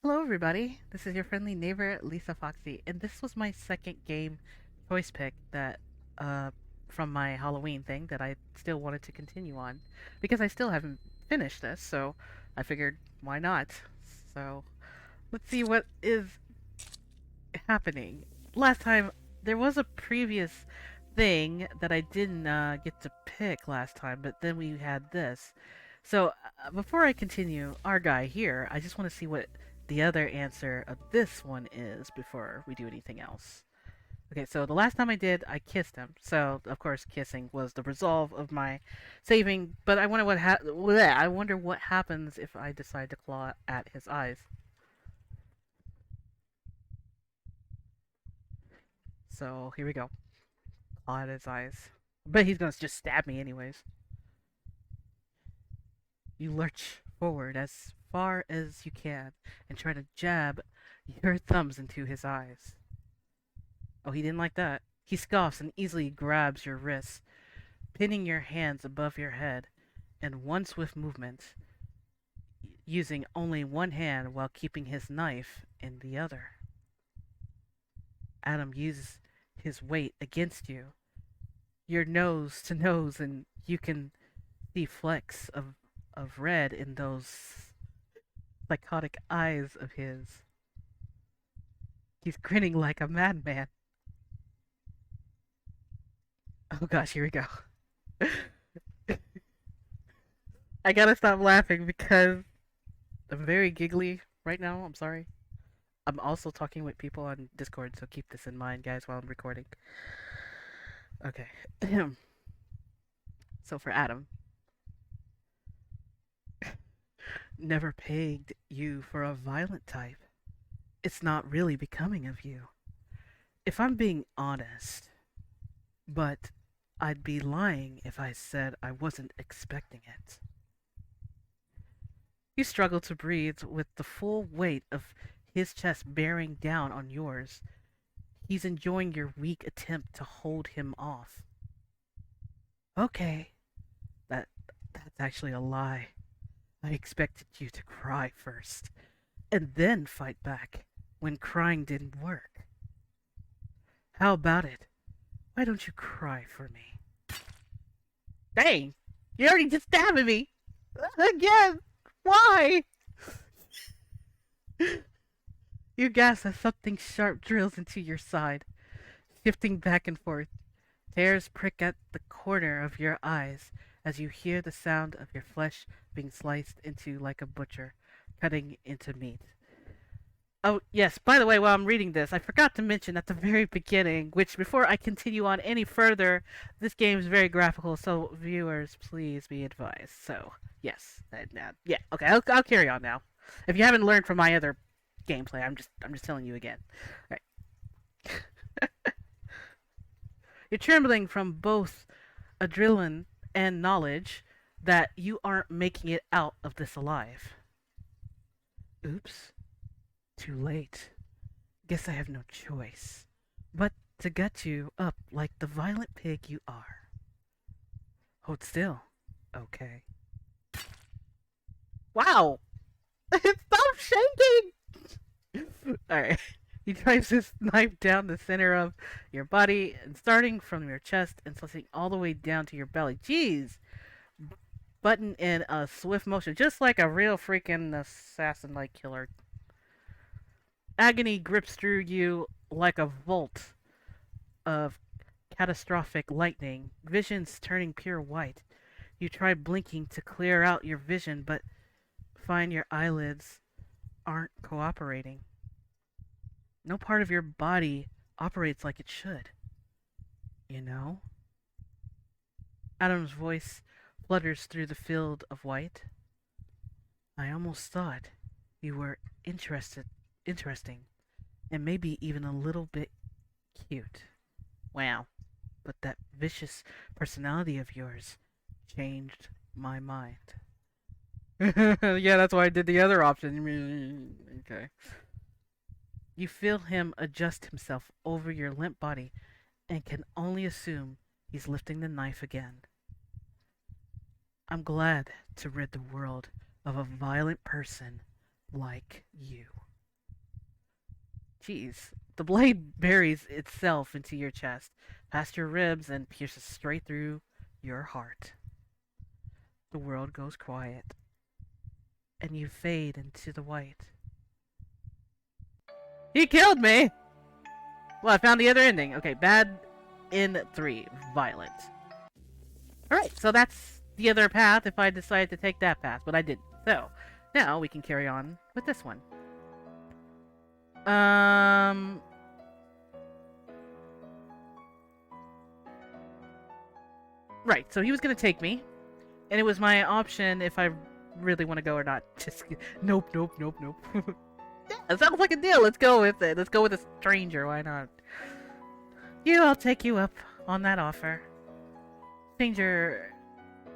Hello, everybody. This is your friendly neighbor, Lisa Foxy, and this was my second game choice pick that, uh, from my Halloween thing that I still wanted to continue on because I still haven't finished this, so I figured why not? So let's see what is happening. Last time there was a previous thing that I didn't get to pick last time, but then we had this. So before I continue, our guy here, I just want to see what the other answer of this one is before we do anything else. Okay, so the last time I did, I kissed him. So of course, kissing was the resolve of my saving. But I wonder I wonder what happens if I decide to claw at his eyes. So here we go. Claw at his eyes. But he's gonna just stab me anyways. You lurch forward as far as you can and try to jab your thumbs into his eyes. Oh, he didn't like that. He scoffs and easily grabs your wrists, pinning your hands above your head in one swift movement, using only one hand while keeping his knife in the other. Adam uses his weight against you. You're nose to nose, and you can see flecks of red in those psychotic eyes of his. He's grinning like a madman. Oh gosh, here we go. I gotta stop laughing because I'm very giggly right now. I'm sorry. I'm also talking with people on Discord, so keep this in mind, guys, while I'm recording. Okay. So for Adam, never pegged you for a violent type. It's not really becoming of you. If I'm being honest, but I'd be lying if I said I wasn't expecting it. You struggle to breathe with the full weight of his chest bearing down on yours. He's enjoying your weak attempt to hold him off. Okay, that that's actually a lie. I expected you to cry first, and then fight back when crying didn't work. How about it? Why don't you cry for me? Dang! You already just stabbing me! Again! Why? You gasp as something sharp drills into your side, shifting back and forth. Tears prick at the corner of your eyes as you hear the sound of your flesh being sliced into like a butcher, cutting into meat. Oh, yes, by the way, while I'm reading this, I forgot to mention at the very beginning, which before I continue on any further, this game is very graphical, so viewers, please be advised. So, yes, yeah, okay, I'll carry on now. If you haven't learned from my other gameplay, I'm just telling you again. All right. You're trembling from both adrenaline and knowledge that you aren't making it out of this alive. Oops, too late. Guess I have no choice but to gut you up like the violent pig you are. Hold still. Okay. Wow! Stop shaking! Alright. He drives his knife down the center of your body, and starting from your chest and slicing all the way down to your belly. Jeez! Button in a swift motion, just like a real freaking assassin like killer. Agony grips through you like a bolt of catastrophic lightning, visions turning pure white. You try blinking to clear out your vision, but find your eyelids aren't cooperating. No part of your body operates like it should. You know? Adam's voice flutters through the field of white. I almost thought you were interesting, and maybe even a little bit cute. Wow. But that vicious personality of yours changed my mind. Yeah, that's why I did the other option. Okay. You feel him adjust himself over your limp body and can only assume he's lifting the knife again. I'm glad to rid the world of a violent person like you. Jeez. The blade buries itself into your chest, past your ribs, and pierces straight through your heart. The world goes quiet, and you fade into the white. He killed me! Well, I found the other ending. Okay, bad in 3. Violent. Alright, so that's the other path if I decided to take that path, but I didn't. So, now we can carry on with this one. Right, so he was gonna take me, and it was my option if I really want to go or not. Just nope. Yeah, sounds like a deal. Let's go with it. Let's go with a stranger. Why not? I'll take you up on that offer. Stranger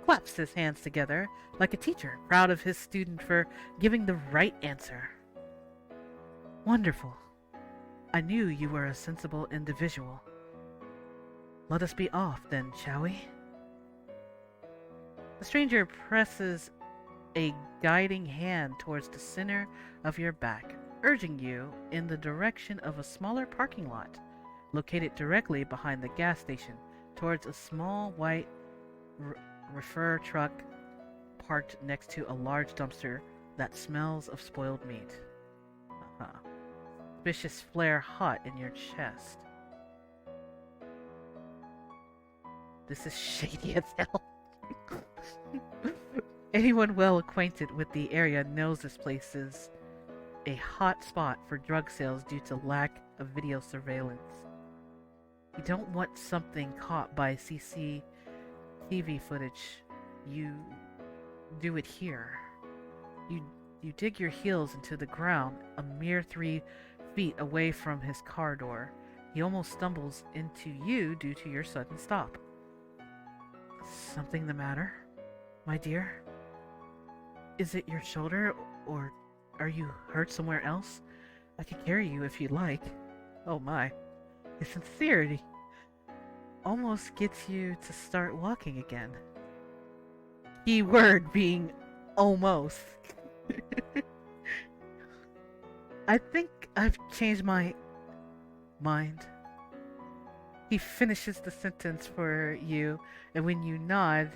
claps his hands together like a teacher, proud of his student for giving the right answer. Wonderful. I knew you were a sensible individual. Let us be off then, shall we? The stranger presses a guiding hand towards the center of your back, urging you in the direction of a smaller parking lot, located directly behind the gas station, towards a small white reefer truck parked next to a large dumpster that smells of spoiled meat. Suspicious flare hot in your chest. This is shady as hell. Anyone well acquainted with the area knows this place is a hot spot for drug sales due to lack of video surveillance. You don't want something caught by CCTV footage. You do it here. You dig your heels into the ground a mere 3 feet away from his car door. He almost stumbles into you due to your sudden stop. Something the matter, my dear? Is it your shoulder, or are you hurt somewhere else? I can carry you if you'd like. Oh my. His sincerity almost gets you to start walking again. Key word being almost. I think I've changed my mind. He finishes the sentence for you, and when you nod,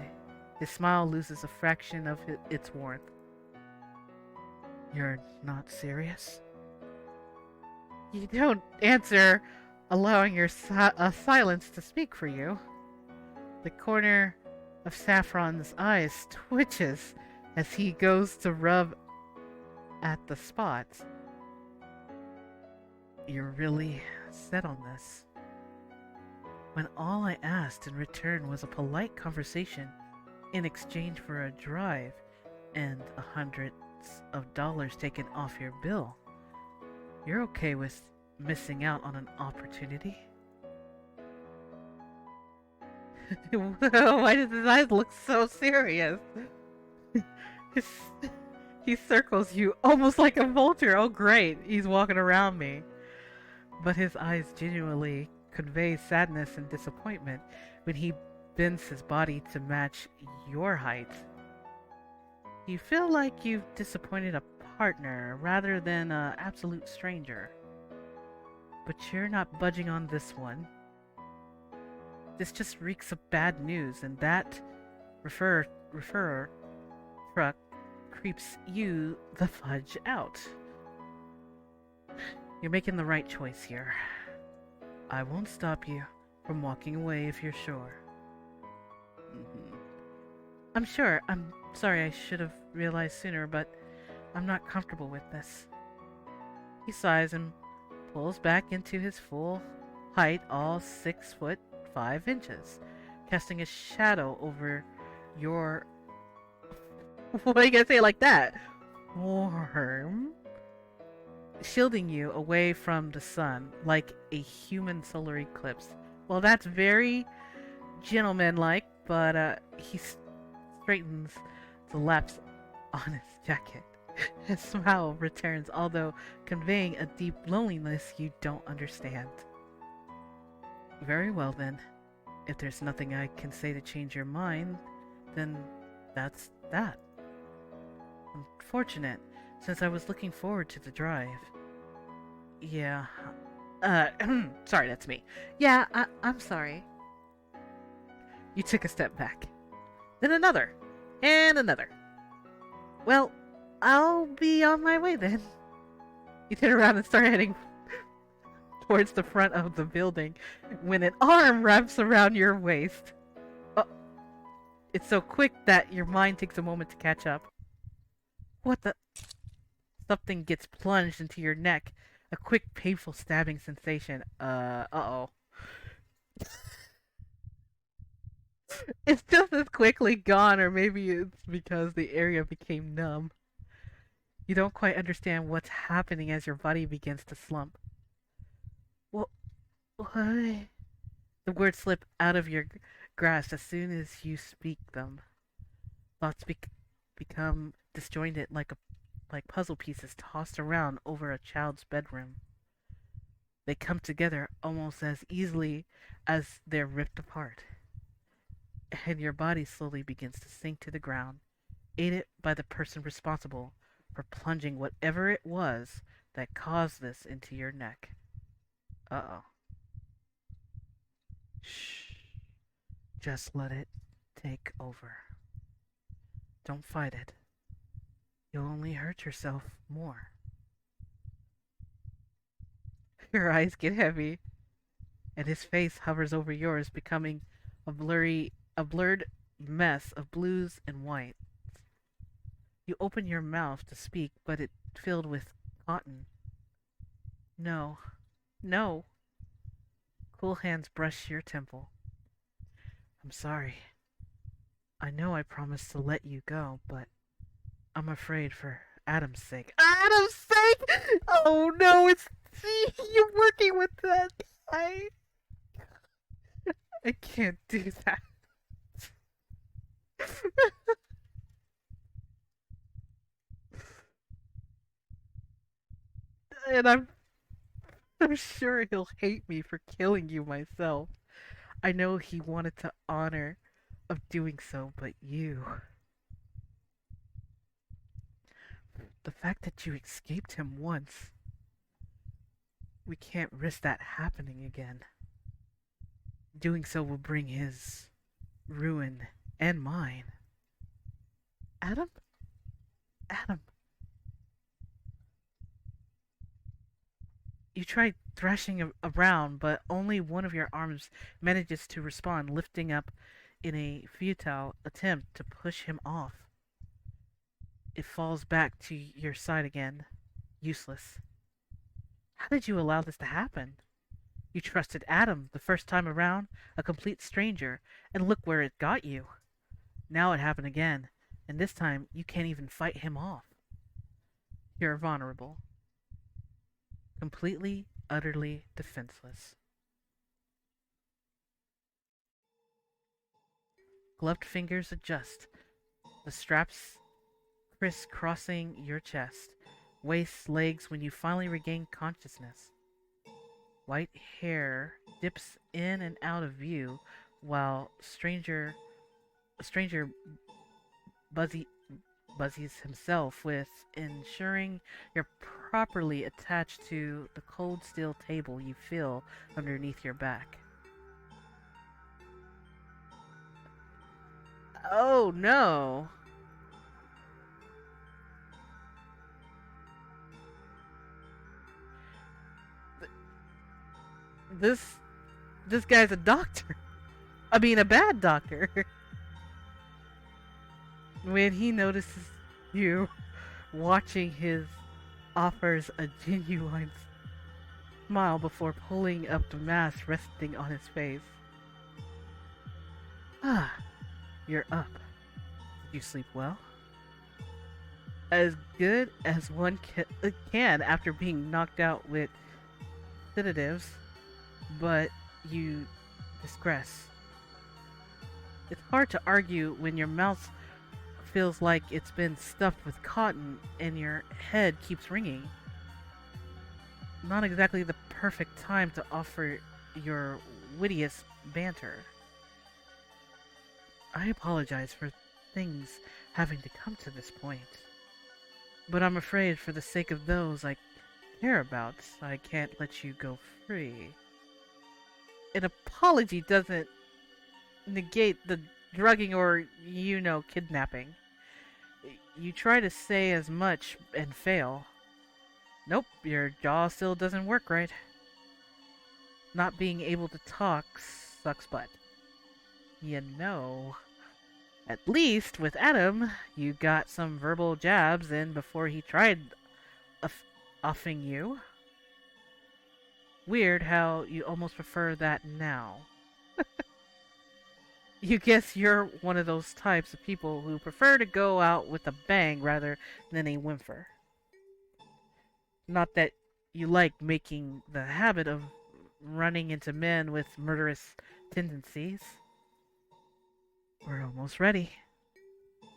his smile loses a fraction of its warmth. You're not serious? You don't answer, allowing your silence to speak for you. The corner of Saffron's eyes twitches as he goes to rub at the spot. You're really set on this. When all I asked in return was a polite conversation in exchange for a drive and $100s of dollars taken off your bill, you're okay with missing out on an opportunity? Why does his eyes look so serious? He circles you almost like a vulture. Oh great, he's walking around me. But his eyes genuinely convey sadness and disappointment when he bends his body to match your height. You feel like you've disappointed a partner rather than an absolute stranger. But you're not budging on this one. This just reeks of bad news, and that referrer truck creeps you the fudge out. You're making the right choice here. I won't stop you from walking away if you're sure. I'm sure. I'm sorry, I should have realized sooner, but I'm not comfortable with this. He sighs and pulls back into his full height, all 6'5", casting a shadow over your... What are you gonna say like that? Warm? Shielding you away from the sun like a human solar eclipse. Well, that's very gentlemanlike, but he straightens the laps on his jacket. His smile returns, although conveying a deep loneliness you don't understand. Very well then. If there's nothing I can say to change your mind, then that's that. Unfortunate, since I was looking forward to the drive. Yeah. Sorry, that's me. Yeah, I'm sorry. You took a step back. Then another. And another. Well, I'll be on my way then. You turn around and start heading towards the front of the building when an arm wraps around your waist. Oh, it's so quick that your mind takes a moment to catch up. What the? Something gets plunged into your neck. A quick, painful stabbing sensation. Uh-oh. It's just as quickly gone, or maybe it's because the area became numb. You don't quite understand what's happening as your body begins to slump. What? What? The words slip out of your grasp as soon as you speak them. Thoughts become disjointed like puzzle pieces tossed around over a child's bedroom. They come together almost as easily as they're ripped apart, and your body slowly begins to sink to the ground, aided by the person responsible for plunging whatever it was that caused this into your neck. Uh-oh. Shh. Just let it take over. Don't fight it. You'll only hurt yourself more. Your eyes get heavy, and his face hovers over yours, becoming a blurred mess of blues and whites. You open your mouth to speak, but it's filled with cotton. No, no. Cool hands brush your temple. I'm sorry. I know I promised to let you go, but I'm afraid for Adam's sake. Adam's sake! Oh no, it's you're working with that. I can't do that. And I'm sure he'll hate me for killing you myself. I know he wanted the honor of doing so, but you. The fact that you escaped him once. We can't risk that happening again. Doing so will bring his ruin and mine. Adam? Adam. You try thrashing around, but only one of your arms manages to respond, lifting up in a futile attempt to push him off. It falls back to your side again, useless. How did you allow this to happen? You trusted Adam the first time around, a complete stranger, and look where it got you. Now it happened again, and this time you can't even fight him off. You're vulnerable. Completely, utterly defenseless. Gloved fingers adjust, the straps crisscrossing your chest, waist, legs when you finally regain consciousness. White hair dips in and out of view while a stranger buzzy, buzzies himself with ensuring you're properly attached to the cold steel table you feel underneath your back. Oh no! This this guy's a doctor. I mean, a bad doctor. When he notices you watching, his offers a genuine smile before pulling up the mask resting on his face. Ah, you're up. Did you sleep well? As good as one can after being knocked out with sedatives, but you digress. It's hard to argue when your mouth feels like it's been stuffed with cotton and your head keeps ringing. Not exactly the perfect time to offer your wittiest banter. I apologize for things having to come to this point, but I'm afraid for the sake of those I care about, I can't let you go free. An apology doesn't negate the drugging or, kidnapping. You try to say as much and fail. Nope, your jaw still doesn't work right. Not being able to talk sucks butt. You know. At least with Adam, you got some verbal jabs in before he tried offing you. Weird how you almost prefer that now. You guess you're one of those types of people who prefer to go out with a bang rather than a whimper. Not that you like making the habit of running into men with murderous tendencies. We're almost ready.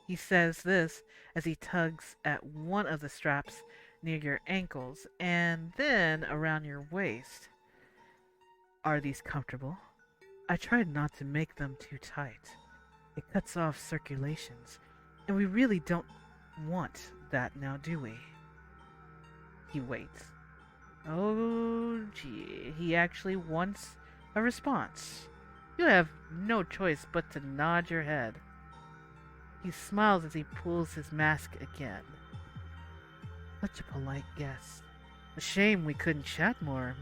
He says this as he tugs at one of the straps near your ankles and then around your waist. Are these comfortable? I tried not to make them too tight. It cuts off circulations, and we really don't want that now, do we? He waits. Oh, gee, he actually wants a response. You have no choice but to nod your head. He smiles as he pulls his mask again. Such a polite guest. A shame we couldn't chat more,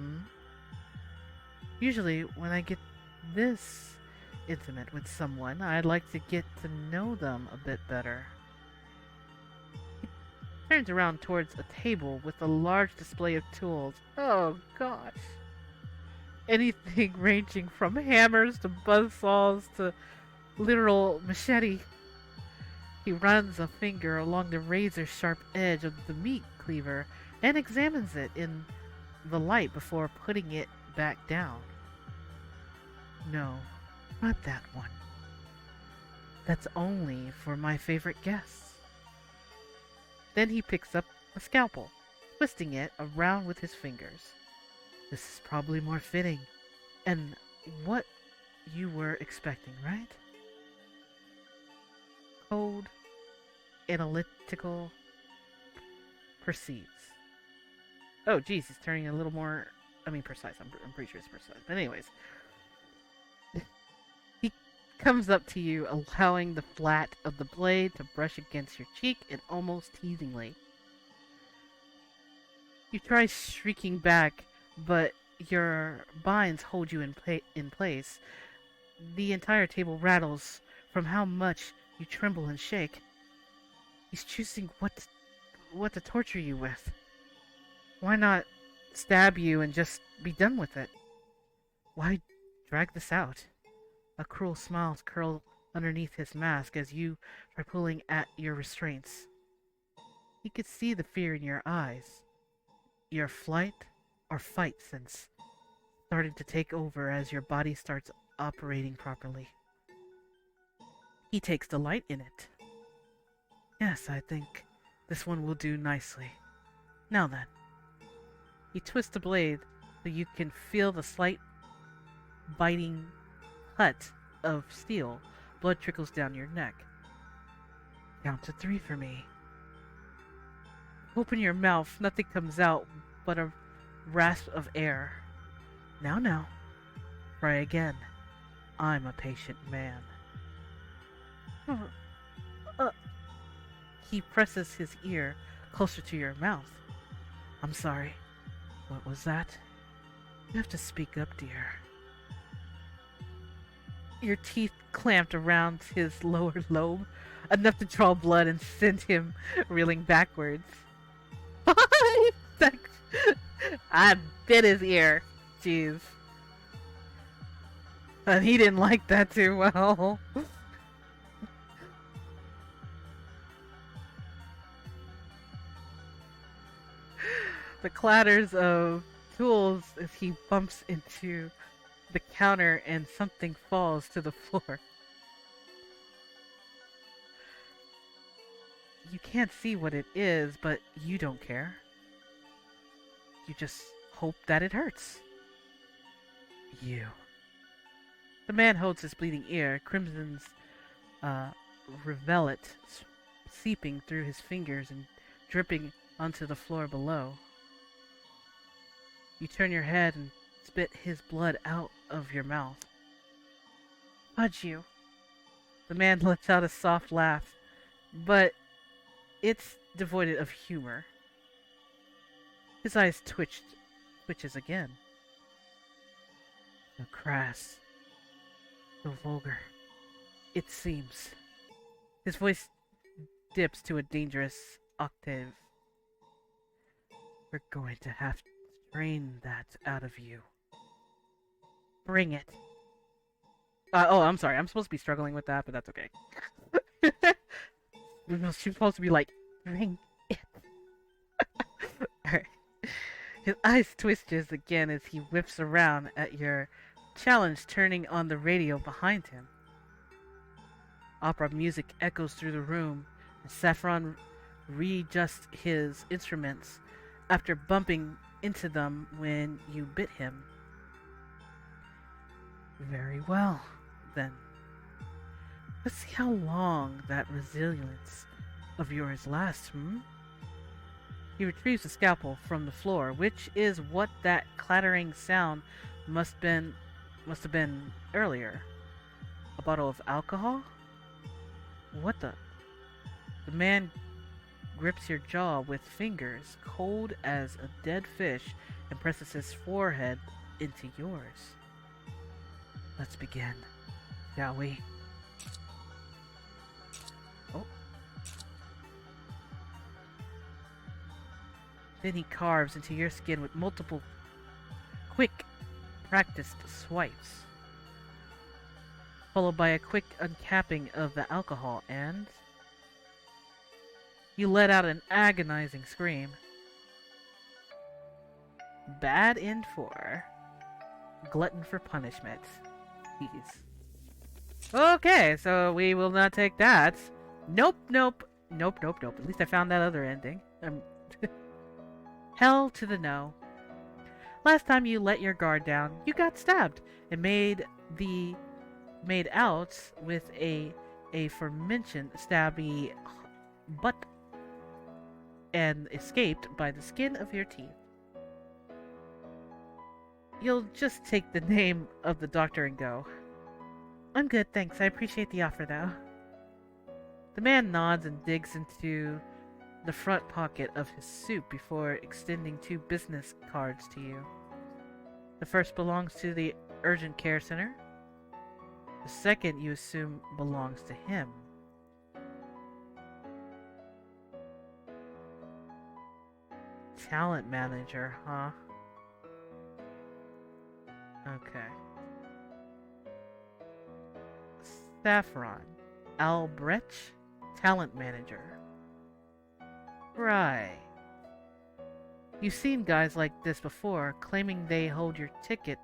Usually, when I get this intimate with someone, I'd like to get to know them a bit better. He turns around towards a table with a large display of tools. Oh, gosh. Anything ranging from hammers to buzzsaws to literal machete. He runs a finger along the razor-sharp edge of the meat cleaver and examines it in the light before putting it back down. No, not that one. That's only for my favorite guests. Then he picks up a scalpel, twisting it around with his fingers. This is probably more fitting, and what you were expecting, right? Cold, analytical, proceeds. Oh, geez, he's turning a little more, precise. I'm pretty sure it's precise. But anyways, he comes up to you, allowing the flat of the blade to brush against your cheek and almost teasingly. You try shrieking back, but your binds hold you in place. The entire table rattles from how much you tremble and shake. He's choosing what to torture you with. Why not stab you and just be done with it? Why drag this out? A cruel smile curls underneath his mask as you try pulling at your restraints. He could see the fear in your eyes. Your flight or fight sense starting to take over as your body starts operating properly. He takes delight in it. Yes, I think this one will do nicely. Now then. He twists the blade so you can feel the slight biting cut of steel. Blood trickles down your neck. Count to 3 for me. Open your mouth. Nothing comes out but a rasp of air. Now. Try again. I'm a patient man. He presses his ear closer to your mouth. I'm sorry. What was that? You have to speak up, dear. Your teeth clamped around his lower lobe, enough to draw blood and send him reeling backwards. I bit his ear. Jeez. And he didn't like that too well. The clatters of tools as he bumps into the counter and something falls to the floor. You can't see what it is, but you don't care. You just hope that it hurts. You. The man holds his bleeding ear, crimson's revelet seeping through his fingers and dripping onto the floor below. You turn your head and spit his blood out of your mouth. Fudge you. The man lets out a soft laugh, but it's devoid of humor. His eyes twitches again. So crass, so vulgar, it seems. His voice dips to a dangerous octave. We're going to have to drain that out of you. Bring it. Oh, I'm sorry. I'm supposed to be struggling with that, but that's okay. She's supposed to be like, bring it. Alright. His eyes twitches again as he whips around at your challenge, turning on the radio behind him. Opera music echoes through the room, and Saffron readjusts his instruments after bumping into them when you bit him. Very well, then. Let's see how long that resilience of yours lasts, He retrieves the scalpel from the floor, which is what that clattering sound must have been earlier. A bottle of alcohol? What the? The man grips your jaw with fingers cold as a dead fish and presses his forehead into yours. Let's begin, shall we? Oh. Then he carves into your skin with multiple quick, practiced swipes, followed by a quick uncapping of the alcohol, and you let out an agonizing scream. Bad end for glutton for punishment. Jeez. Okay, so we will not take that. Nope. At least I found that other ending. Hell to the no. Last time you let your guard down, you got stabbed and made out with a aforementioned stabby butt and escaped by the skin of your teeth. You'll just take the name of the doctor and go. I'm good, thanks. I appreciate the offer, though. The man nods and digs into the front pocket of his suit before extending 2 business cards to you. The first belongs to the urgent care center. The second, you assume, belongs to him. Talent manager, huh? Okay. Saffron. Albrecht, talent manager. Right. You've seen guys like this before, claiming they hold your ticket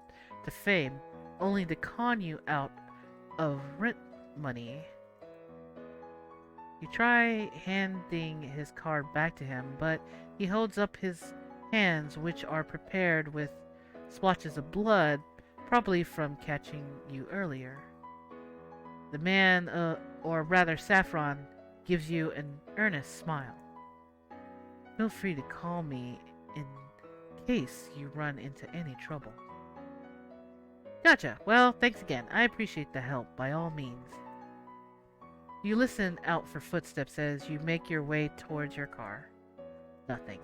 to fame, only to con you out of rent money. You try handing his card back to him, but he holds up his hands, which are prepared with splotches of blood, probably from catching you earlier. The man, or rather Saffron, gives you an earnest smile. Feel free to call me in case you run into any trouble. Gotcha. Well, thanks again. I appreciate the help, by all means. You listen out for footsteps as you make your way towards your car. Nothing.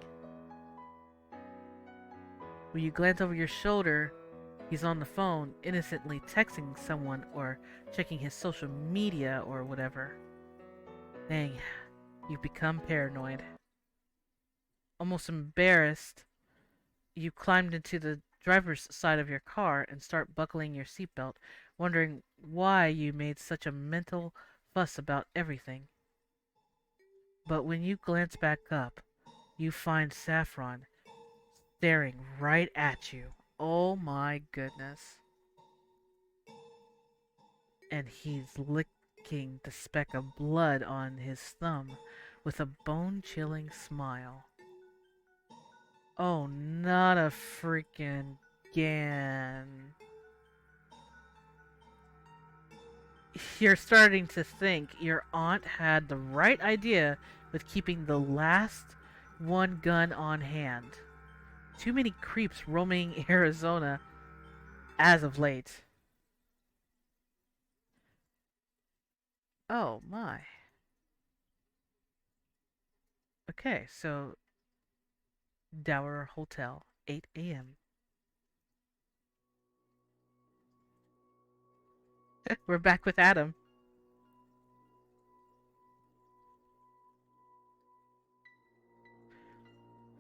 When you glance over your shoulder, he's on the phone, innocently texting someone or checking his social media or whatever. Dang, you've become paranoid. Almost embarrassed, you climbed into the driver's side of your car and start buckling your seatbelt, wondering why you made such a mental fuss about everything. But when you glance back up, you find Saffron staring right at you. Oh my goodness. And he's licking the speck of blood on his thumb with a bone-chilling smile. Oh, not a freaking again. You're starting to think your aunt had the right idea with keeping the last one gun on hand. Too many creeps roaming Arizona as of late. Oh my. Okay, so Dower Hotel, 8 a.m. We're back with Adam.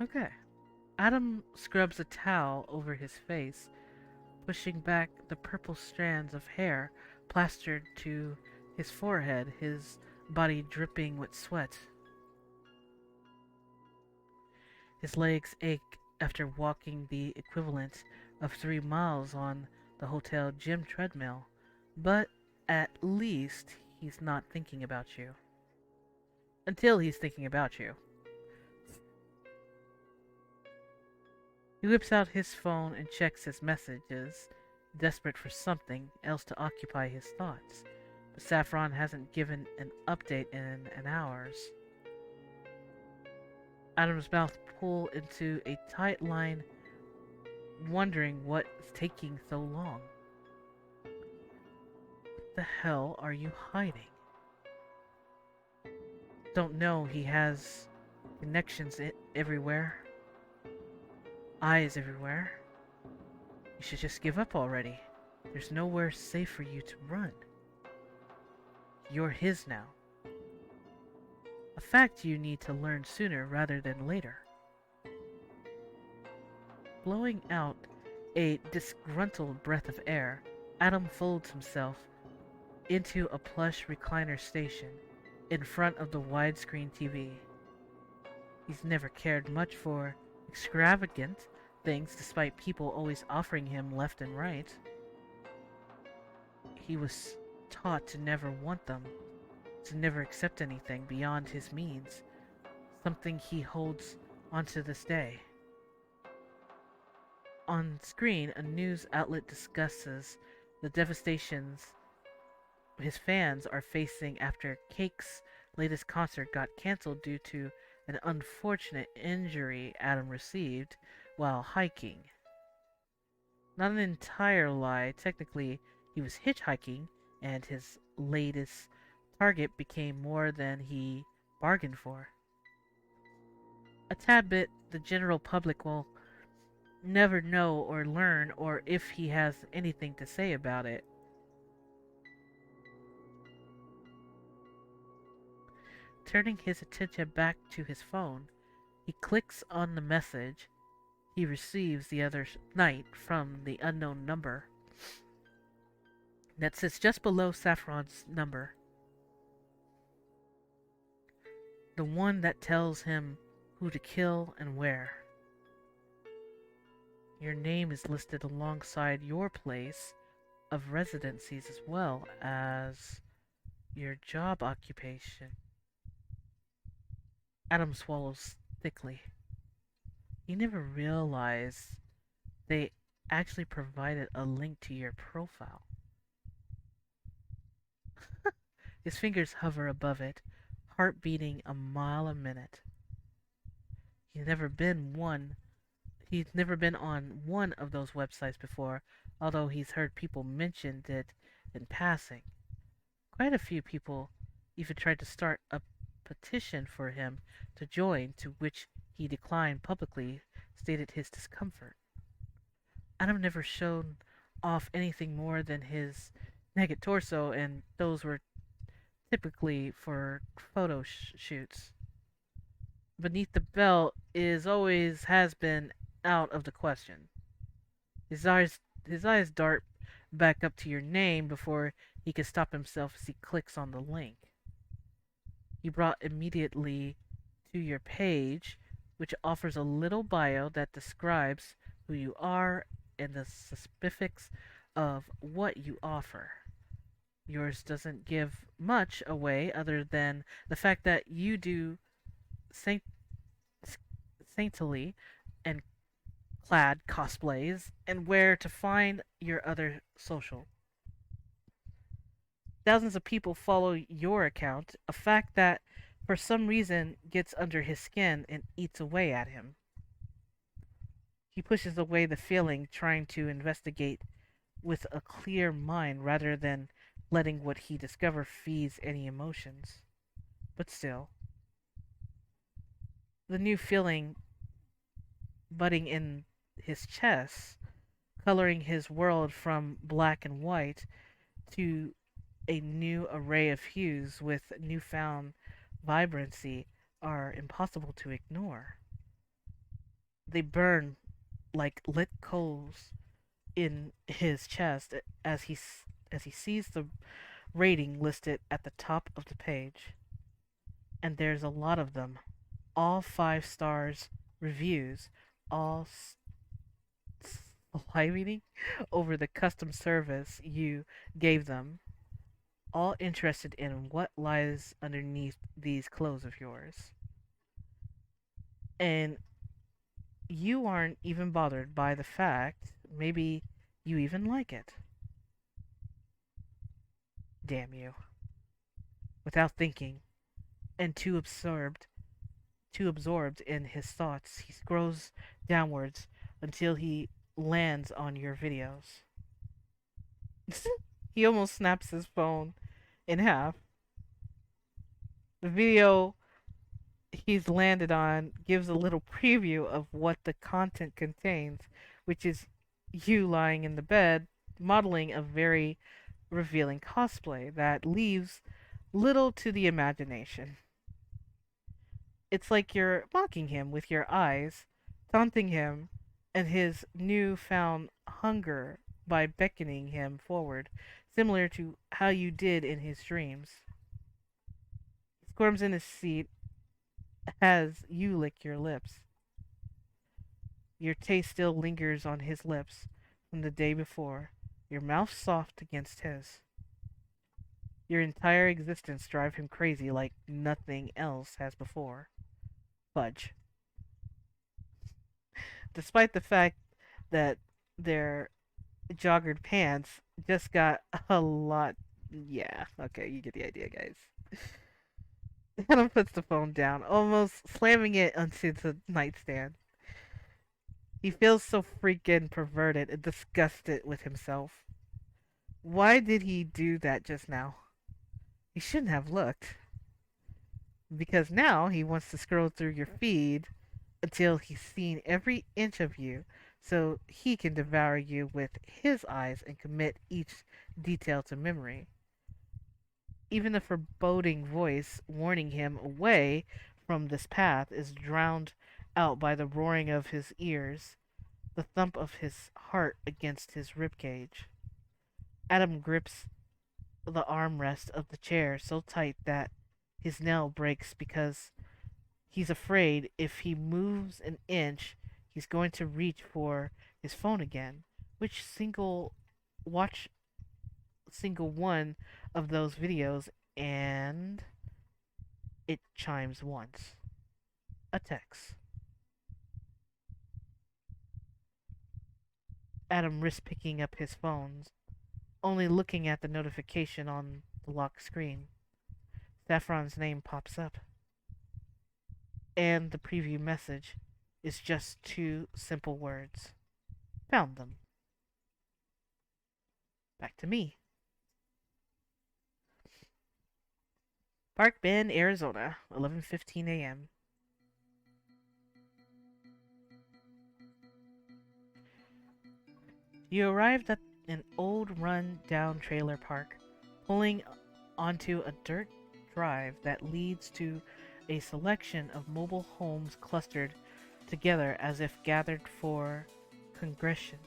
Okay. Adam scrubs a towel over his face, pushing back the purple strands of hair plastered to his forehead, his body dripping with sweat. His legs ache after walking the equivalent of 3 miles on the hotel gym treadmill, but at least he's not thinking about you. Until he's thinking about you. He whips out his phone and checks his messages, desperate for something else to occupy his thoughts. But Saffron hasn't given an update in an hours. Adam's mouth pull into a tight line, wondering what's taking so long. What the hell are you hiding? Don't know he has connections everywhere, eyes everywhere. You should just give up already. There's nowhere safe for you to run. You're his now. A fact you need to learn sooner rather than later. Blowing out a disgruntled breath of air, Adam folds himself into a plush recliner station in front of the widescreen TV. He's never cared much for extravagant things despite people always offering him left and right. He was taught to never want them, to never accept anything beyond his means, something he holds onto this day. On screen, a news outlet discusses the devastations his fans are facing after Cake's latest concert got cancelled due to an unfortunate injury Adam received while hiking. Not an entire lie, technically, he was hitchhiking, and his latest target became more than he bargained for. A tad bit the general public will never know or learn, or if he has anything to say about it. Turning his attention back to his phone, he clicks on the message he receives the other night from the unknown number that sits just below Saffron's number. The one that tells him who to kill and where. Your name is listed alongside your place of residencies as well as your job occupation. Adam swallows thickly. He never realized they actually provided a link to your profile. His fingers hover above it, heart beating a mile a minute. He's never been one. He's never been on one of those websites before, although he's heard people mention it in passing. Quite a few people even tried to start a petition for him to join, to which he declined publicly, stated his discomfort. Adam never showed off anything more than his naked torso, and those were typically for photo shoots. Beneath the belt is always has been out of the question. His eyes dart back up to your name before he can stop himself as he clicks on the link. He brought immediately to your page, which offers a little bio that describes who you are and the specifics of what you offer. Yours doesn't give much away other than the fact that you do saint- saintly and clad cosplays and where to find your other social. Thousands of people follow your account, a fact that for some reason gets under his skin and eats away at him. He pushes away the feeling, trying to investigate with a clear mind rather than letting what he discovers feeds any emotions. But still, the new feeling budding in his chest, coloring his world from black and white to a new array of hues with newfound vibrancy, are impossible to ignore. They burn like lit coals in his chest as he sees the rating listed at the top of the page. And there's a lot of them. All 5 stars reviews, all salivating over the custom service you gave them, all interested in what lies underneath these clothes of yours. And you aren't even bothered by the fact maybe you even like it. Damn you. Without thinking, and too absorbed in his thoughts, he scrolls downwards until he lands on your videos. He almost snaps his phone in half. The video he's landed on gives a little preview of what the content contains, which is you lying in the bed modeling a very revealing cosplay that leaves little to the imagination. It's like you're mocking him with your eyes, taunting him and his new-found hunger by beckoning him forward, similar to how you did in his dreams. He squirms in his seat as you lick your lips. Your taste still lingers on his lips from the day before, your mouth soft against his. Your entire existence drives him crazy like nothing else has before. Fudge. Despite the fact that their joggered pants just got a lot. Yeah, okay, you get the idea, guys. Adam puts the phone down, almost slamming it onto the nightstand. He feels so freaking perverted and disgusted with himself. Why did he do that just now? He shouldn't have looked. Because now he wants to scroll through your feed until he's seen every inch of you so he can devour you with his eyes and commit each detail to memory. Even the foreboding voice warning him away from this path is drowned out by the roaring of his ears, the thump of his heart against his ribcage. Adam grips the armrest of the chair so tight that his nail breaks because he's afraid if he moves an inch, he's going to reach for his phone again. Which watch single one of those videos and it chimes once. A text. Adam risks picking up his phone, only looking at the notification on the locked screen. Saffron's name pops up. And the preview message is just 2 simple words. Found them. Back to me. Park Bend, Arizona, 11:15 a.m. You arrived at an old run-down trailer park, pulling onto a dirt drive that leads to a selection of mobile homes clustered together as if gathered for congressions.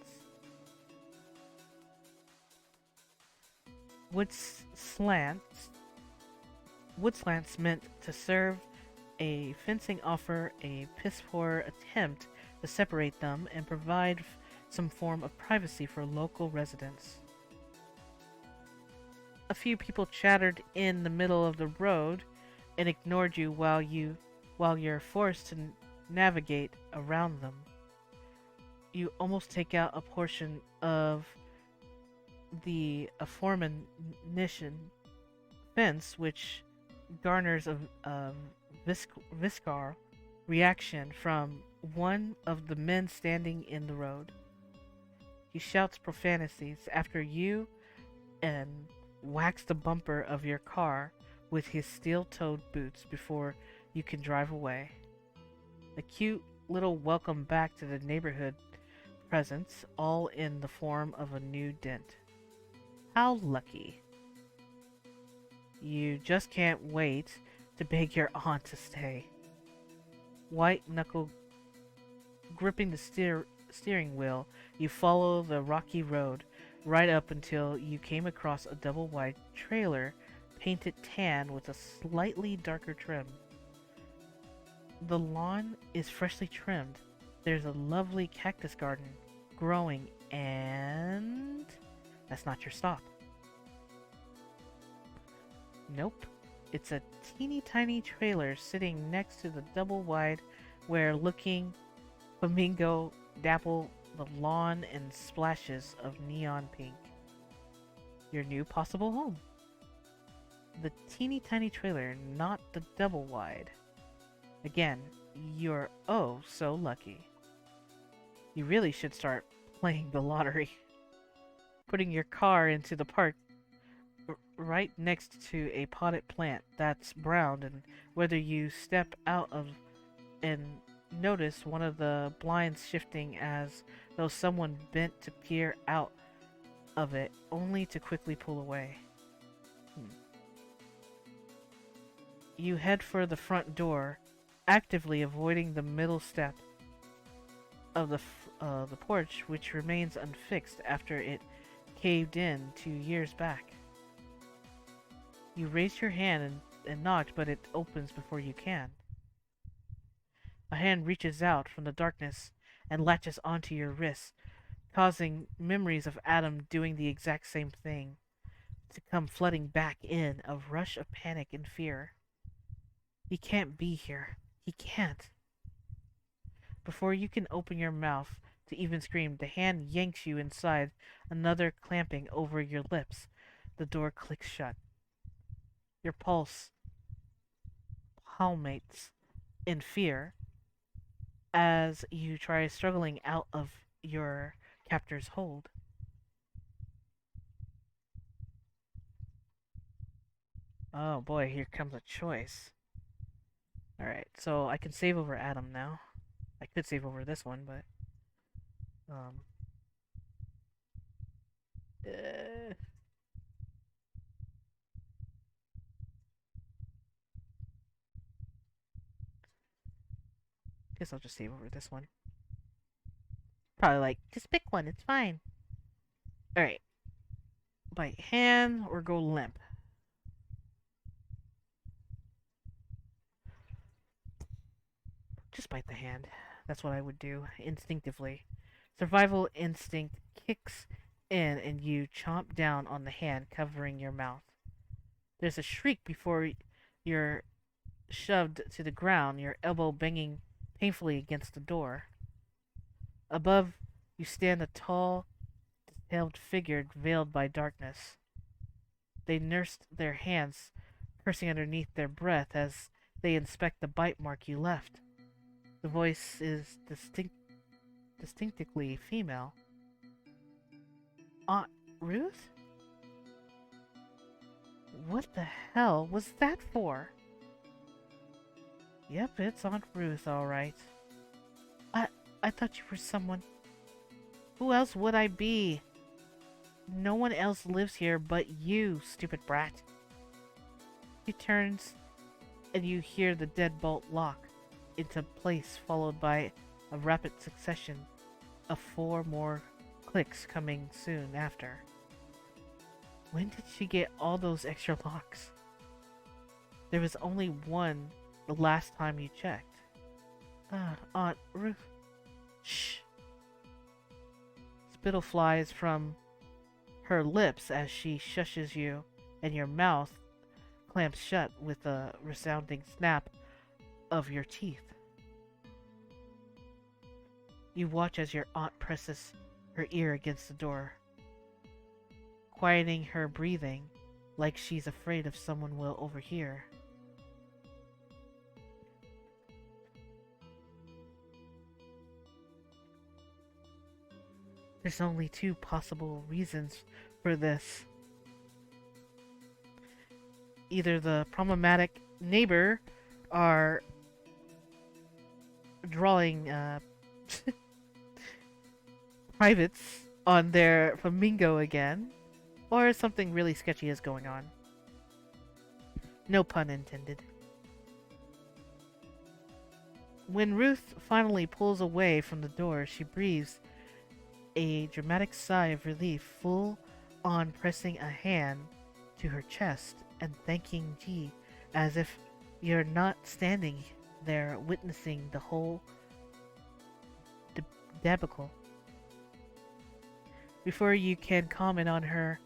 Wood slants meant to serve a fencing offer a piss-poor attempt to separate them and provide some form of privacy for local residents. A few people chattered in the middle of the road and ignored you while you're forced to navigate around them. You almost take out a portion of the aforementioned fence, which garners a visceral reaction from one of the men standing in the road. He shouts profanities after you and whacks the bumper of your car with his steel-toed boots before you can drive away. A cute little welcome back to the neighborhood presents, all in the form of a new dent. How lucky. You just can't wait to beg your aunt to stay. White knuckle gripping the steering wheel, you follow the rocky road right up until you came across a double-wide trailer painted tan with a slightly darker trim. The lawn is freshly trimmed. There's a lovely cactus garden growing, and that's not your stop. Nope. It's a teeny tiny trailer sitting next to the double wide where looking flamingo dapple the lawn in splashes of neon pink. Your new possible home. The teeny tiny trailer, not the double wide. Again, you're oh so lucky. You really should start playing the lottery. Putting your car into the park right next to a potted plant that's browned, and whether you step out of and notice one of the blinds shifting as though someone bent to peer out of it, only to quickly pull away. You head for the front door, actively avoiding the middle step of the porch, which remains unfixed after it caved in 2 years back. You raise your hand and knock, but it opens before you can. A hand reaches out from the darkness and latches onto your wrist, causing memories of Adam doing the exact same thing to come flooding back in, a rush of panic and fear. He can't be here. He can't. Before you can open your mouth to even scream, the hand yanks you inside, another clamping over your lips. The door clicks shut. Your pulse palmates in fear as you try struggling out of your captor's hold. Oh boy, here comes a choice. Alright, so I can save over Adam now. I could save over this one, but um uh, guess I'll just save over this one. Probably like, just pick one, it's fine. Alright. Bite hand or go limp. Just bite the hand. That's what I would do, instinctively. Survival instinct kicks in and you chomp down on the hand covering your mouth. There's a shriek before you're shoved to the ground, your elbow banging painfully against the door. Above you stand a tall, detailed figure veiled by darkness. They nursed their hands, cursing underneath their breath as they inspect the bite mark you left. The voice is distinctly female. Aunt Ruth? What the hell was that for? Yep, it's Aunt Ruth, alright. I thought you were someone. Who else would I be? No one else lives here but you, stupid brat. He turns, and you hear the deadbolt lock into place, followed by a rapid succession of 4 more clicks coming soon after. When did she get all those extra locks? There was only one the last time you checked. Aunt Ruth. Shh. Spittle flies from her lips as she shushes you, and your mouth clamps shut with a resounding snap of your teeth. You watch as your aunt presses her ear against the door, quieting her breathing like she's afraid of someone will overhear. There's only two possible reasons for this. Either the problematic neighbor are drawing privates on their flamingo again, or something really sketchy is going on. No pun intended. When Ruth finally pulls away from the door, she breathes a dramatic sigh of relief, full on pressing a hand to her chest and thanking G as if you're not standing there witnessing the whole debacle. Before you can comment on her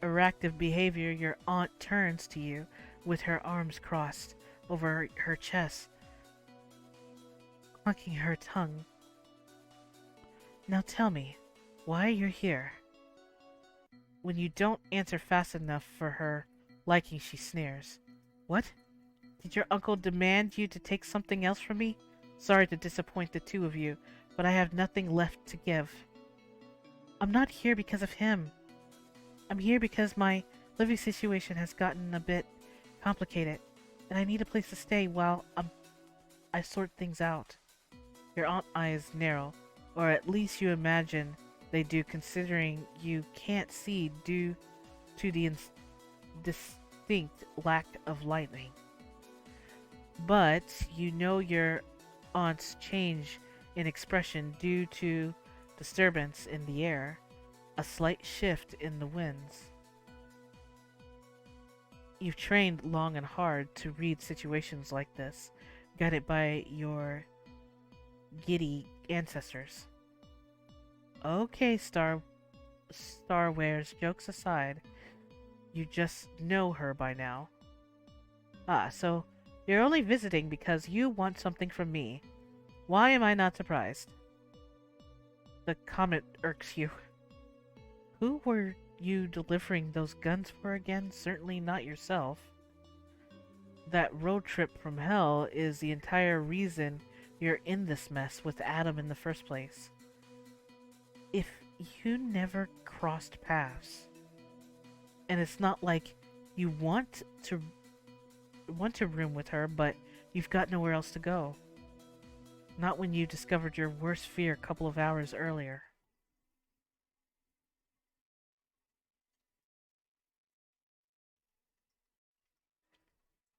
erratic behavior, your aunt turns to you with her arms crossed over her chest, clucking her tongue. Now tell me, why you're here? When you don't answer fast enough for her liking, she sneers. What? Did your uncle demand you to take something else from me? Sorry to disappoint the two of you, but I have nothing left to give. I'm not here because of him. I'm here because my living situation has gotten a bit complicated, and I need a place to stay while I sort things out. Your aunt eyes narrow, or at least you imagine they do, considering you can't see due to the distinct lack of lighting. But you know your aunt's change in expression due to disturbance in the air, a slight shift in the winds. You've trained long and hard to read situations like this, guided by your giddy ancestors. Okay, Starwares, jokes aside, you just know her by now. Ah, so you're only visiting because you want something from me. Why am I not surprised? The comment irks you. Who were you delivering those guns for again? Certainly not yourself. That road trip from hell is the entire reason you're in this mess with Adam in the first place. If you never crossed paths, and it's not like you want to room with her, but you've got nowhere else to go. Not when you discovered your worst fear a couple of hours earlier.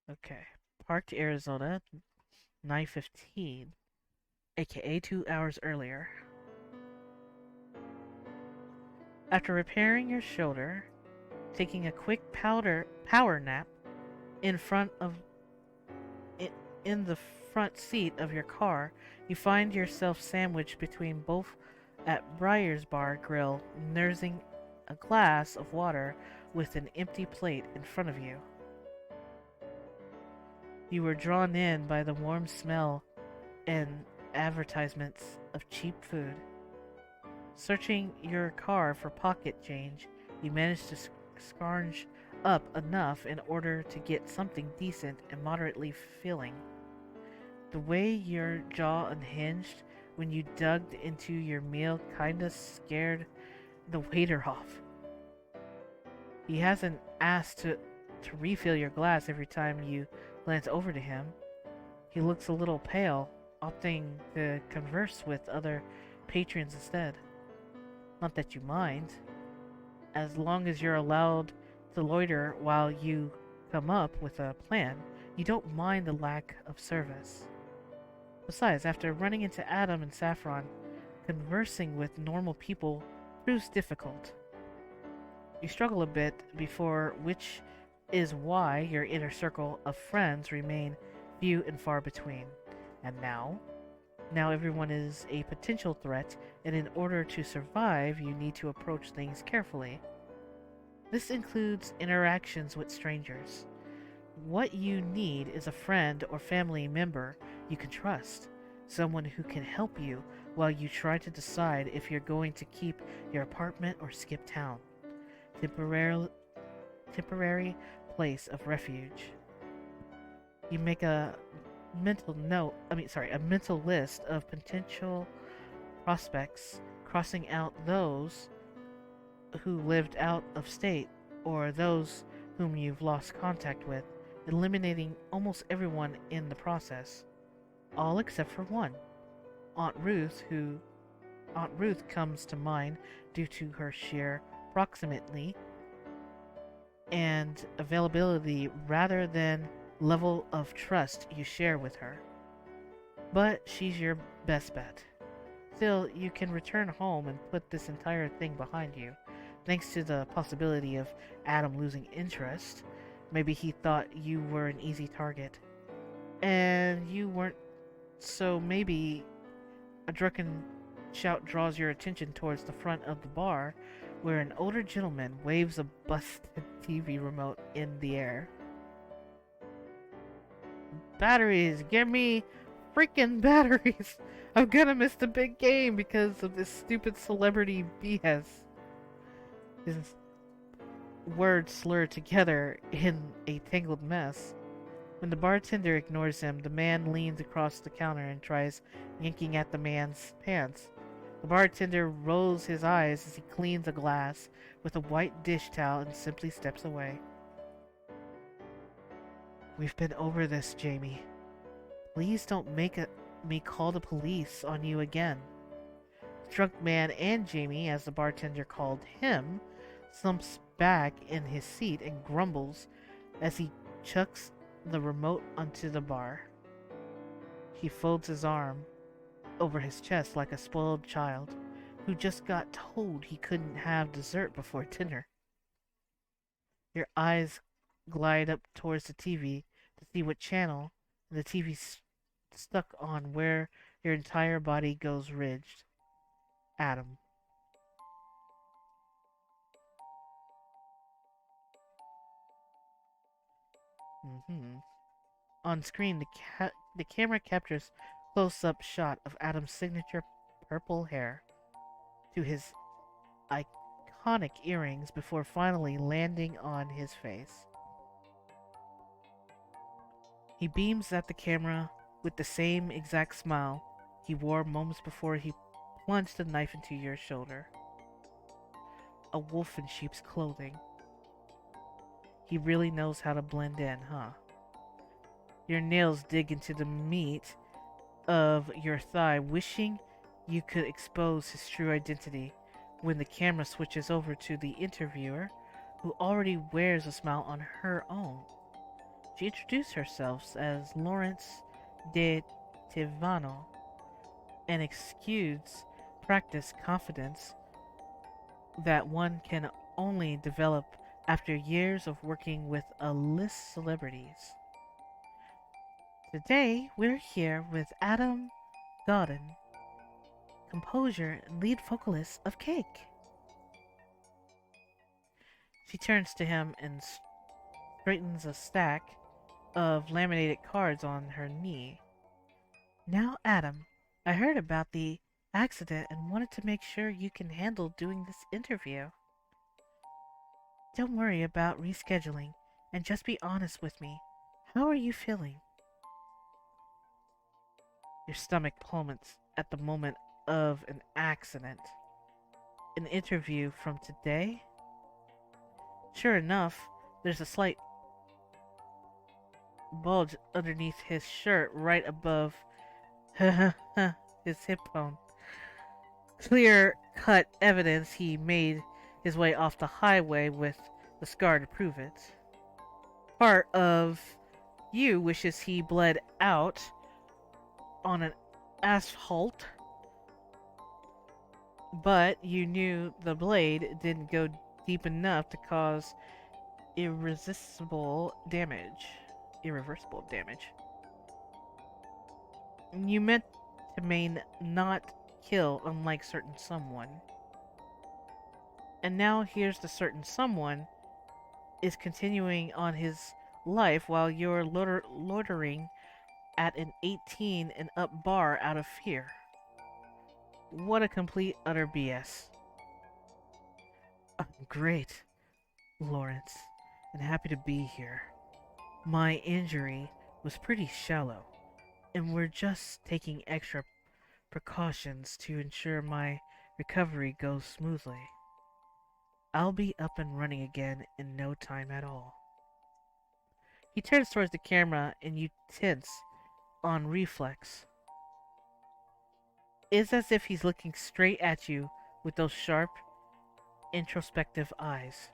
Okay. Parked Arizona, 9:15, aka 2 hours earlier. After repairing your shoulder, taking a quick power nap in front of in the front seat of your car, you find yourself sandwiched between both at Briar's Bar Grill, nursing a glass of water with an empty plate in front of you. You were drawn in by the warm smell and advertisements of cheap food. Searching your car for pocket change, you managed to scrounge up enough in order to get something decent and moderately filling. The way your jaw unhinged when you dug into your meal kinda scared the waiter off. He hasn't asked to refill your glass every time you glance over to him. He looks a little pale, opting to converse with other patrons instead. Not that you mind, as long as you're allowed to loiter while you come up with a plan. You don't mind the lack of service. Besides, after running into Adam and Saffron, conversing with normal people proves difficult. You struggle a bit before, which is why your inner circle of friends remain few and far between. And now everyone is a potential threat, and in order to survive, you need to approach things carefully. This includes interactions with strangers. What you need is a friend or family member you can trust, someone who can help you while you try to decide if you're going to keep your apartment or skip town. Temporary place of refuge. You make a mental list of potential prospects, crossing out those who lived out of state or those whom you've lost contact with, eliminating almost everyone in the process, all except for one, Aunt Ruth, who Aunt Ruth comes to mind due to her sheer proximity and availability rather than level of trust you share with her. But she's your best bet. Still, you can return home and put this entire thing behind you, thanks to the possibility of Adam losing interest. Maybe he thought you were an easy target. And you weren't, so maybe a drunken shout draws your attention towards the front of the bar, where an older gentleman waves a busted TV remote in the air. Batteries! Give me freaking batteries! I'm gonna miss the big game because of this stupid celebrity BS. His words slur together in a tangled mess. When the bartender ignores him, the man leans across the counter and tries yanking at the man's pants. The bartender rolls his eyes as he cleans a glass with a white dish towel and simply steps away. We've been over this, Jamie. Please don't make me call the police on you again. The drunk man and Jamie, as the bartender called him, slumps back in his seat and grumbles as he chucks the remote onto the bar. He folds his arm over his chest like a spoiled child who just got told he couldn't have dessert before dinner. Your eyes glide up towards the TV to see what channel the TV's stuck on, where your entire body goes ridged. Adam. On screen, the camera captures close-up shot of Adam's signature purple hair to his iconic earrings before finally landing on his face. He beams at the camera with the same exact smile he wore moments before he plunged the knife into your shoulder. A wolf in sheep's clothing. He really knows how to blend in, huh? Your nails dig into the meat of your thigh, wishing you could expose his true identity when the camera switches over to the interviewer, who already wears a smile on her own. She introduced herself as Lawrence de Tivano and exudes practice confidence that one can only develop after years of working with A-list celebrities. Today, we're here with Adam Godin, composer and lead vocalist of Cake. She turns to him and straightens a stack of laminated cards on her knee. Now, Adam, I heard about the accident and wanted to make sure you can handle doing this interview. Don't worry about rescheduling and just be honest with me. How are you feeling? Your stomach plummets at the moment of an accident. An interview from today? Sure enough, there's a slight bulge underneath his shirt right above his hip bone. Clear-cut evidence he made his way off the highway with the scar to prove it. Part of you wishes he bled out on an asphalt, but you knew the blade didn't go deep enough to cause irreversible damage. You meant to maim, not kill, unlike certain someone. And now here's the certain someone is continuing on his life while you're loitering at an 18 and up bar out of fear. What a complete utter BS. I'm great, Lawrence, and happy to be here. My injury was pretty shallow, and we're just taking extra precautions to ensure my recovery goes smoothly. I'll be up and running again in no time at all. He turns towards the camera and you tense on reflex. It's as if he's looking straight at you with those sharp, introspective eyes.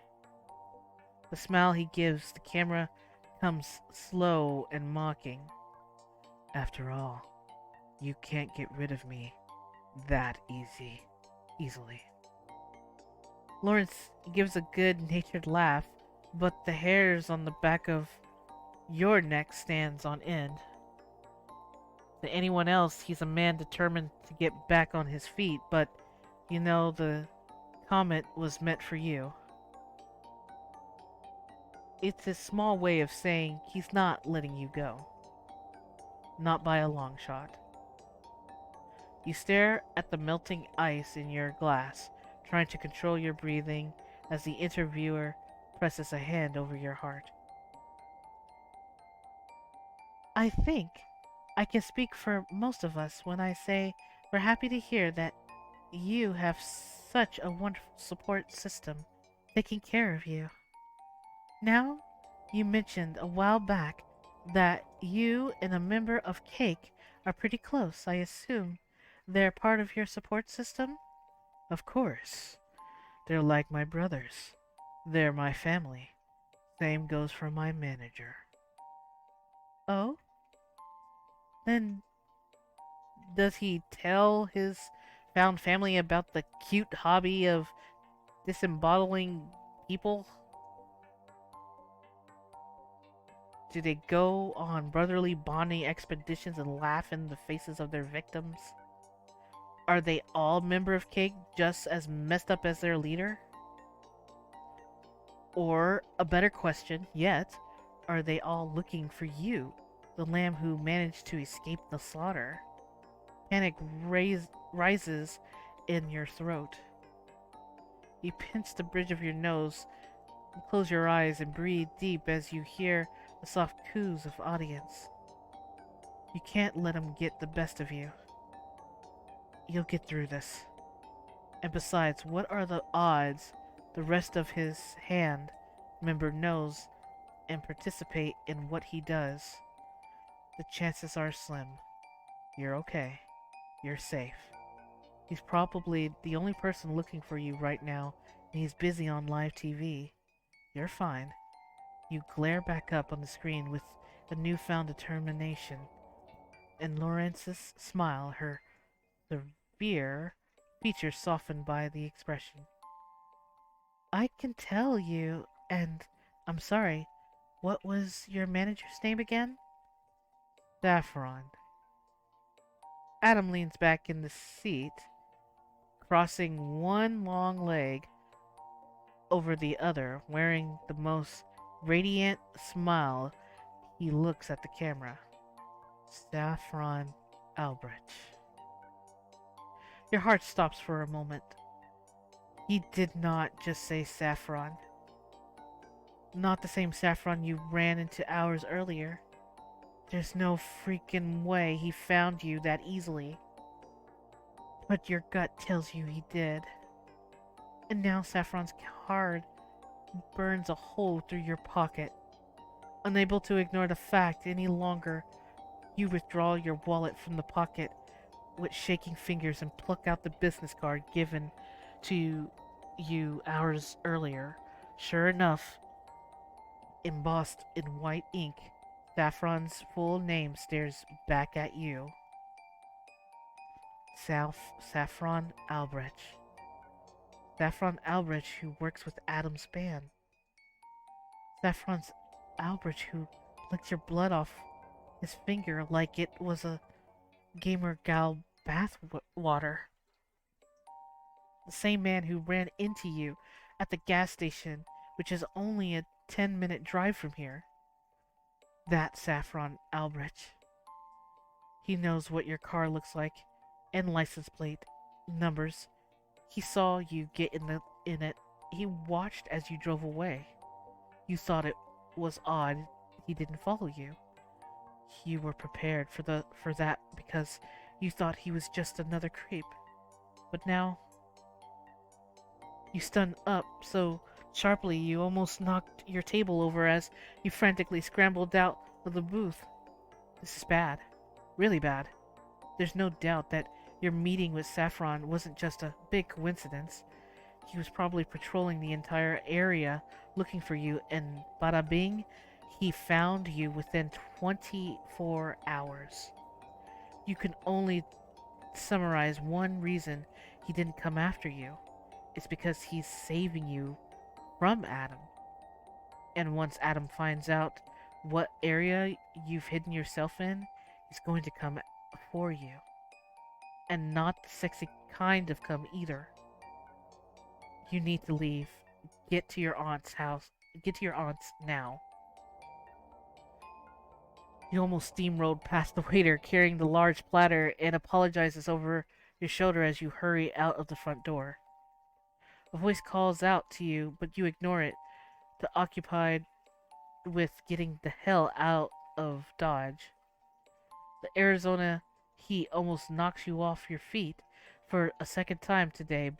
The smile he gives the camera comes slow and mocking. After all, you can't get rid of me that easily. Lawrence gives a good-natured laugh, but the hairs on the back of your neck stands on end. To anyone else, he's a man determined to get back on his feet, but the comment was meant for you. It's a small way of saying he's not letting you go. Not by a long shot. You stare at the melting ice in your glass, trying to control your breathing as the interviewer presses a hand over your heart. I think I can speak for most of us when I say we're happy to hear that you have such a wonderful support system taking care of you. Now, you mentioned a while back that you and a member of Cake are pretty close. I assume they're part of your support system? Of course. They're like my brothers. They're my family. Same goes for my manager. Oh? Then does he tell his found family about the cute hobby of disemboweling people? Do they go on brotherly bonding expeditions and laugh in the faces of their victims? Are they all member of Cake just as messed up as their leader? Or, a better question yet, are they all looking for you, the lamb who managed to escape the slaughter? Panic rises in your throat. You pinch the bridge of your nose, close your eyes, and breathe deep as you hear the soft coos of audience. You can't let them get the best of you. You'll get through this. And besides, what are the odds the rest of his hand member knows and participate in what he does? The chances are slim. You're okay. You're safe. He's probably the only person looking for you right now, and he's busy on live TV. You're fine. You glare back up on the screen with a newfound determination, and Lawrence's smile, her severe features softened by the expression. I can tell you, and I'm sorry, what was your manager's name again? Saffron. Adam leans back in the seat, crossing one long leg over the other, wearing the most radiant smile. He looks at the camera. Saffron Albrecht. Your heart stops for a moment. He did not just say Saffron. Not the same Saffron you ran into hours earlier. There's no freaking way he found you that easily. But your gut tells you he did. And now Saffron's card burns a hole through your pocket. Unable to ignore the fact any longer, you withdraw your wallet from the pocket with shaking fingers and pluck out the business card given to you hours earlier. Sure enough, embossed in white ink, Saffron's full name stares back at you. Saffron Albrecht. Saffron Albrecht who works with Adam's band. Saffron's Albrecht who licked your blood off his finger like it was a gamer gal bath water. The same man who ran into you at the gas station, which is only a 10-minute drive from here. That Saffron Albrecht. He knows what your car looks like and license plate numbers. He saw you get in it. He watched as you drove away. You thought it was odd he didn't follow you. You were prepared for that because you thought he was just another creep. But now You stun up so sharply you almost knocked your table over as you frantically scrambled out of the booth. This is bad. Really bad. There's no doubt that your meeting with Saffron wasn't just a big coincidence. He was probably patrolling the entire area looking for you, and bada bing, he found you within 24 hours. You can only summarize one reason he didn't come after you. It's because he's saving you from Adam. And once Adam finds out what area you've hidden yourself in, he's going to come for you. And not the sexy kind of come either. You need to leave. Get to your aunt's house. Get to your aunt's now. You almost steamrolled past the waiter carrying the large platter and apologizes over your shoulder as you hurry out of the front door. A voice calls out to you, but you ignore it, too occupied with getting the hell out of Dodge. The Arizona heat almost knocks you off your feet for a second time today,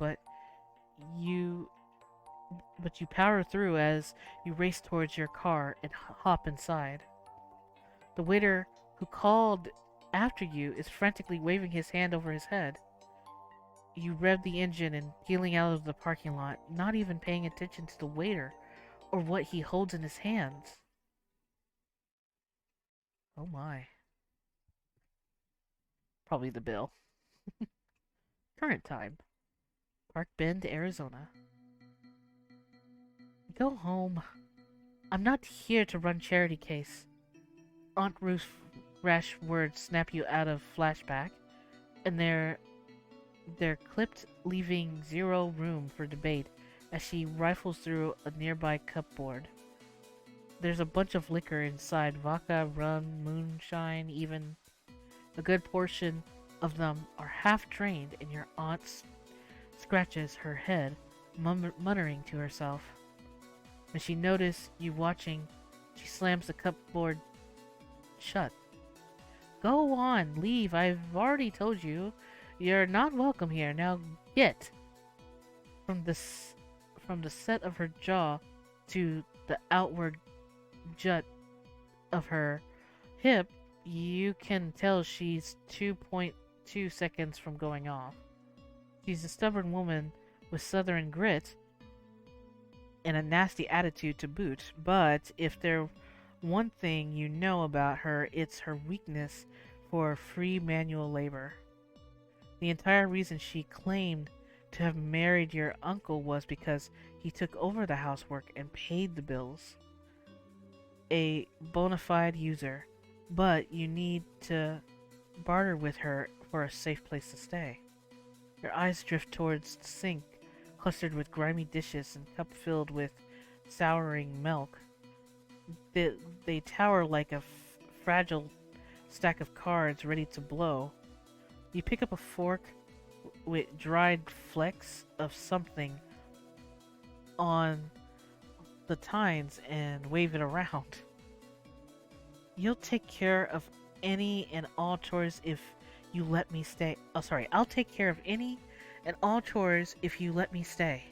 you but you power through as you race towards your car and hop inside. The waiter who called after you is frantically waving his hand over his head. You rev the engine and peeling out of the parking lot, not even paying attention to the waiter or what he holds in his hands. Oh my. Probably the bill. Current time. Park Bend, Arizona. Go home. I'm not here to run charity case. Aunt Ruth's rash words snap you out of flashback, and they're clipped, leaving zero room for debate as she rifles through a nearby cupboard. There's a bunch of liquor inside: vodka, rum, moonshine, even. A good portion of them are half drained, and your aunt scratches her head, muttering to herself. When she notices you watching, she slams the cupboard shut. Go on, leave. I've already told you. You're not welcome here. Now get. From the set of her jaw to the outward jut of her hip, you can tell she's 2.2 seconds from going off. She's a stubborn woman with southern grit and a nasty attitude to boot, but if there's one thing you know about her, it's her weakness for free manual labor. The entire reason she claimed to have married your uncle was because he took over the housework and paid the bills. A bona fide user, but you need to barter with her for a safe place to stay. Your eyes drift towards the sink, clustered with grimy dishes and cup filled with souring milk. They tower like a fragile stack of cards ready to blow. You pick up a fork with dried flecks of something on the tines and wave it around. You'll take care of any and all chores if you let me stay. Oh, sorry. I'll take care of any and all chores if you let me stay.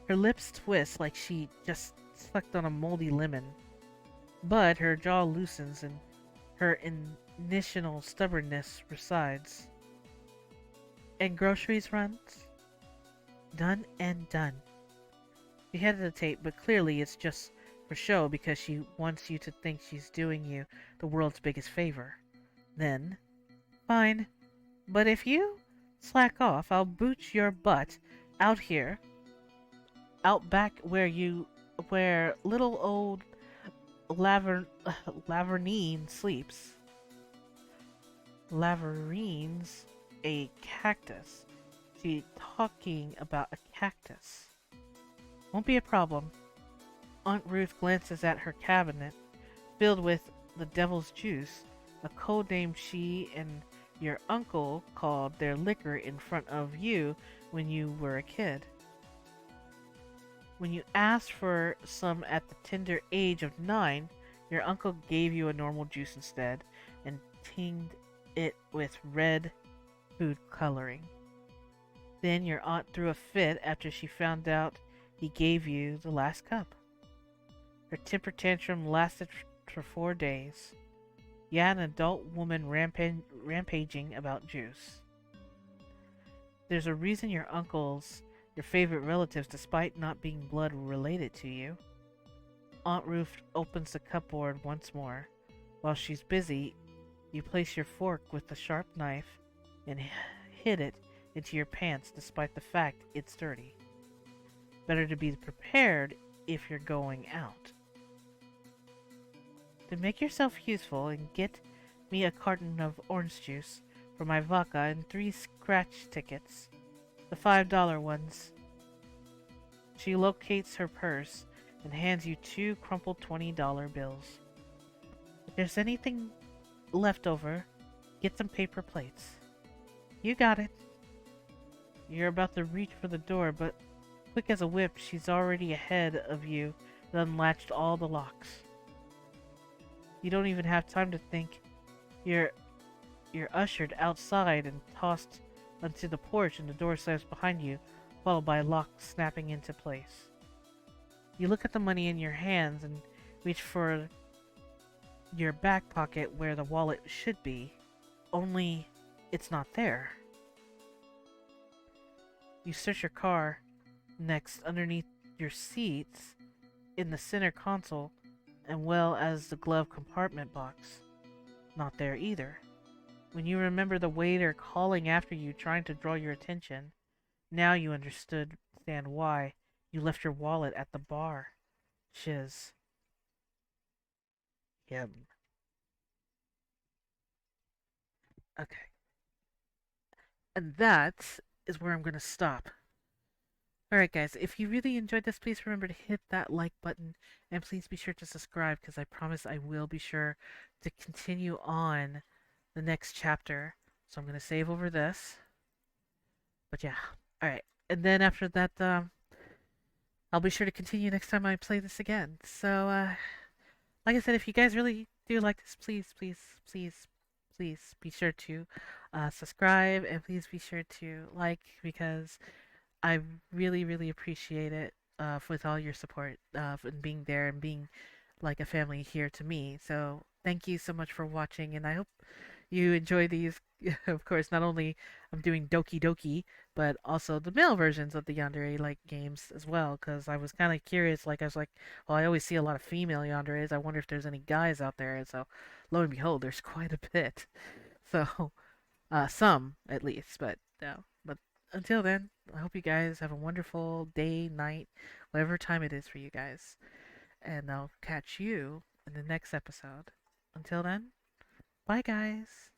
Her lips twist like she just sucked on a moldy lemon, but her jaw loosens and her initial stubbornness resides. And groceries runs? Done and done. You hesitate, but clearly it's just for show because she wants you to think she's doing you the world's biggest favor. Then, fine. But if you slack off, I'll boot your butt out here, out back where little old Lavernine sleeps. Laverine's a cactus. She's talking about a cactus. Won't be a problem. Aunt Ruth glances at her cabinet, filled with the devil's juice, a code name she and your uncle called their liquor in front of you when you were a kid. When you asked for some at the tender age of 9, your uncle gave you a normal juice instead and tinged it with red food coloring. Then your aunt threw a fit after she found out he gave you the last cup. Her temper tantrum lasted for 4 days. You had an adult woman rampaging about juice. There's a reason your uncles, your favorite relatives, despite not being blood related to you. Aunt Ruth opens the cupboard once more. While she's busy, you place your fork with the sharp knife and hit it into your pants despite the fact it's dirty. Better to be prepared if you're going out. To make yourself useful and get me a carton of orange juice for my vodka and 3 scratch tickets, the $5 ones. She locates her purse and hands you 2 crumpled $20 bills. If there's anything left over, get some paper plates. You got it. You're about to reach for the door, but quick as a whip, she's already ahead of you and unlatched all the locks. You don't even have time to think. You're ushered outside and tossed onto the porch, and the door slams behind you, followed by a lock snapping into place. You look at the money in your hands and reach for your back pocket where the wallet should be, only it's not there. You search your car next underneath your seats, in the center console, and well as the glove compartment box. Not there either. When you remember the waiter calling after you, trying to draw your attention, now you understand why you left your wallet at the bar. Shiz. Him. Okay. And that is where I'm going to stop. Alright, guys, if you really enjoyed this, please remember to hit that like button and please be sure to subscribe because I promise I will be sure to continue on the next chapter. So I'm going to save over this. But yeah, alright. And then after that, I'll be sure to continue next time I play this again. So, like I said, if you guys really do like this, please be sure to subscribe and please be sure to like because I really appreciate it with all your support and being there and being like a family here to me. So thank you so much for watching, and I hope you enjoy these. Of course, not only I'm doing Doki Doki, but also the male versions of the yandere like games as well. Because I was kind of curious. Like I was like, well, I always see a lot of female yanderes. I wonder if there's any guys out there. And so, lo and behold, there's quite a bit. So, some at least, but no. But until then, I hope you guys have a wonderful day, night, whatever time it is for you guys. And I'll catch you in the next episode. Until then, bye guys.